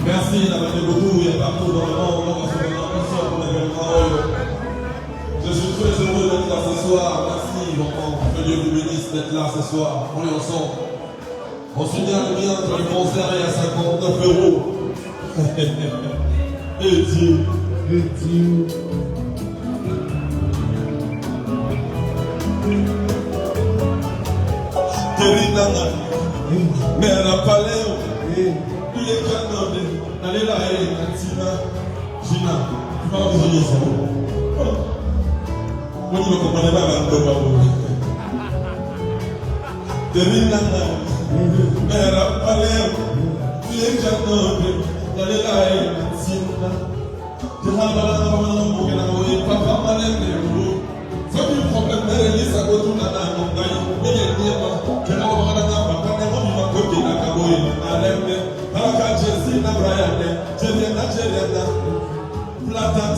Merci d'avoir été beaucoup, il y a partout dans le monde, je suis très heureux d'être là ce soir. Merci, vraiment, que Dieu vous bénisse d'être là ce soir. On est ensemble. On se dit à combien que le concert est à 59 €. Et Dieu. Terinanga, Mera Paleo, tous les canons, allez là, Tina, Gina, tu vas vous dire ça. Moi, je ne comprenais pas la langue. Terinanga, Mera Paleo, tous les canons, allez là, Tina, Gina, Papa Malem, ce qui est problème, c'est que tout le monde a un gars, mais il y a des gens qui ont un gars, mais ils ont un côté de la caboye, à l'aime, à la cachette, à Brian, Jéréna, Platan,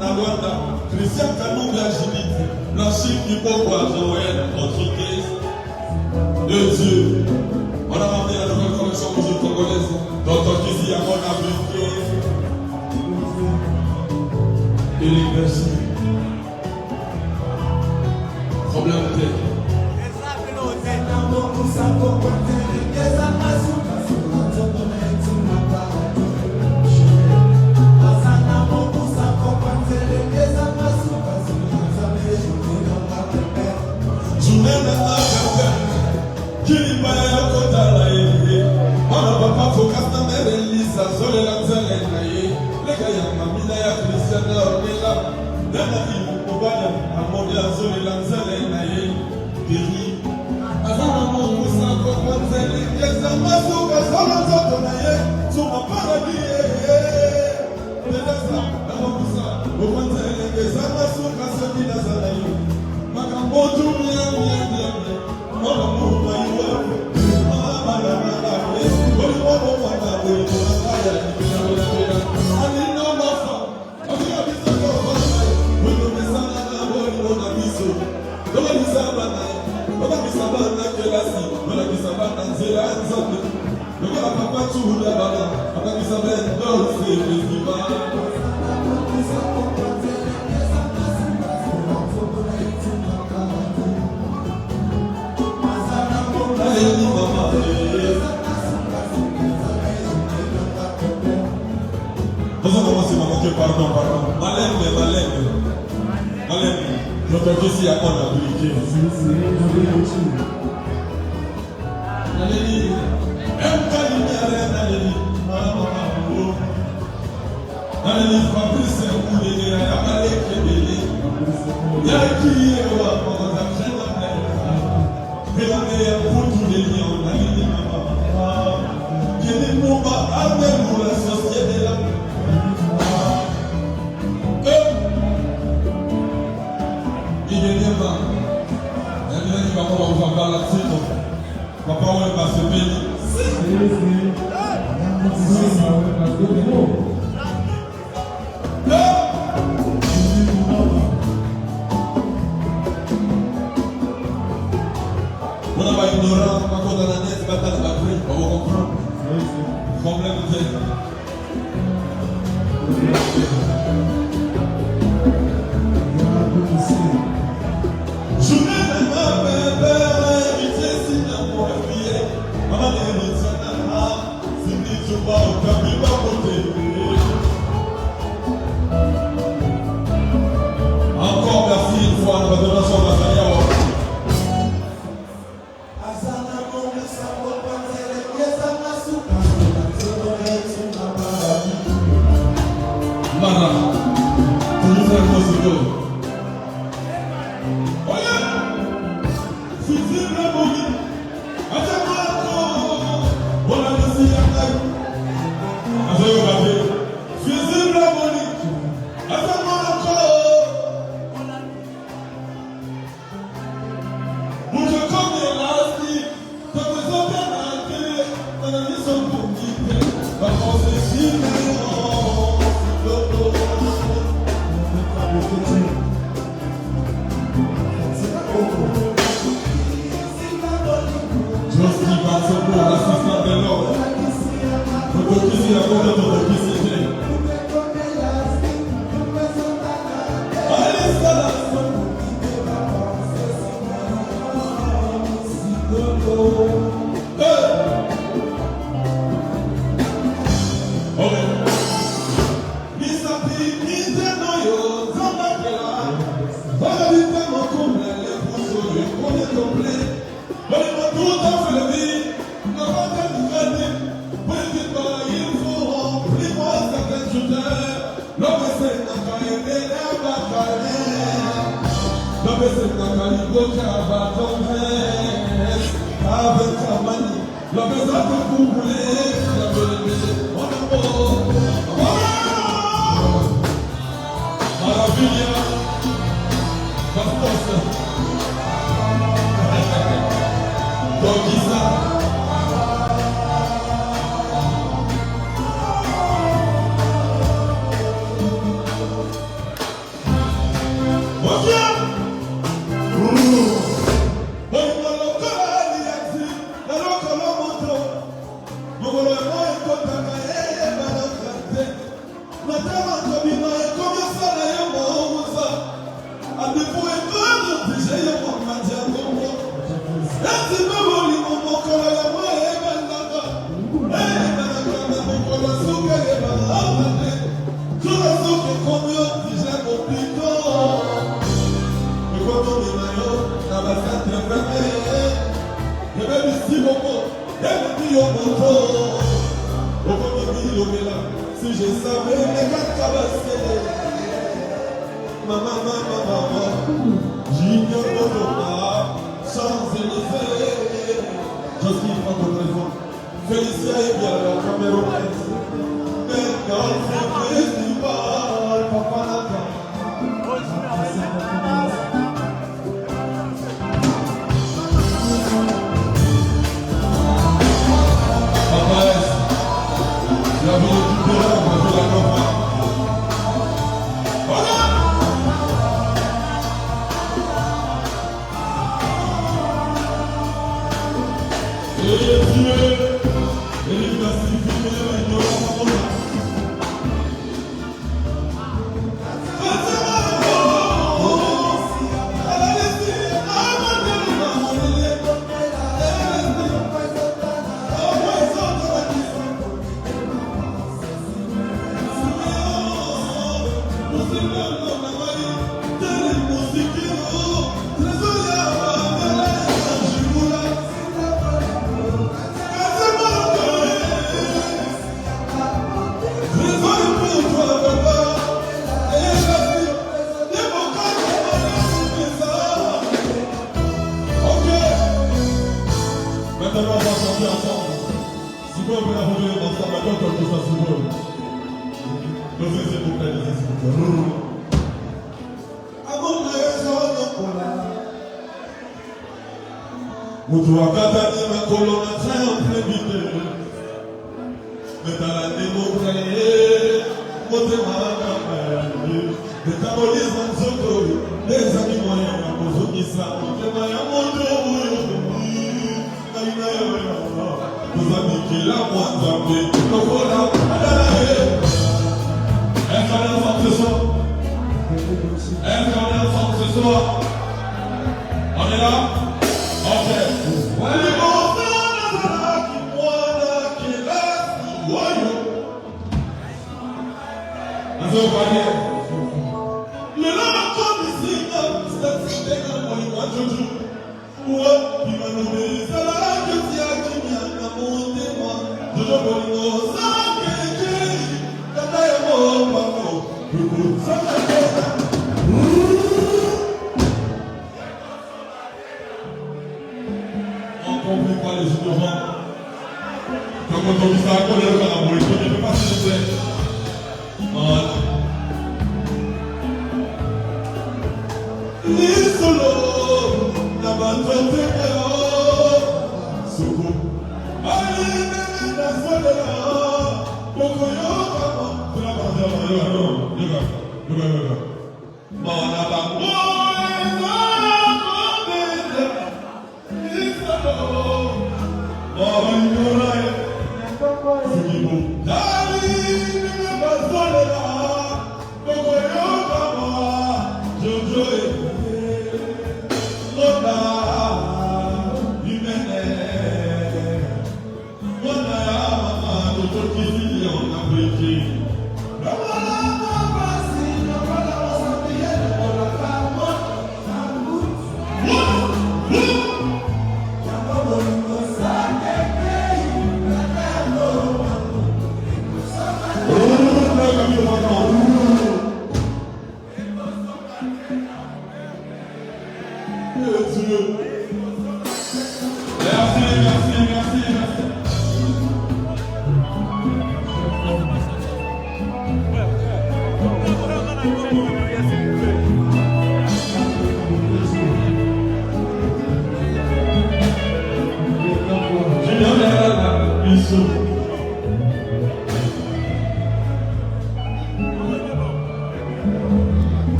Nawanda, Christian Kanou, la Jimite, la Chine du Bois, Joël, notre crise de Dieu. On a ramené la nouvelle collection musique congolaise, dont ici, à mon avis, et les personnes. Problème de Joski Bansopo, l'assistant de l'homme. Votre cuisine, la bonne de votre cuisine. Allez, ça là. Si je savais les quatre cabassés, maman, j'ignore mon nom, Champs-Élysées. Joski prend ton téléphone. Félicia est bien la caméra. Mais dans le festival, papa n'attend. La vie est tout là, on va la campagne. Voilà! Et Dieu, et il classifie les ignorants.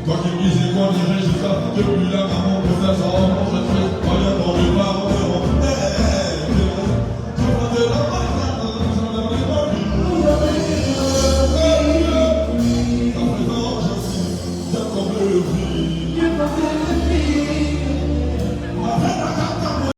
Toi qui me dis, c'est quoi, j'irai jusqu'à depuis là, maman.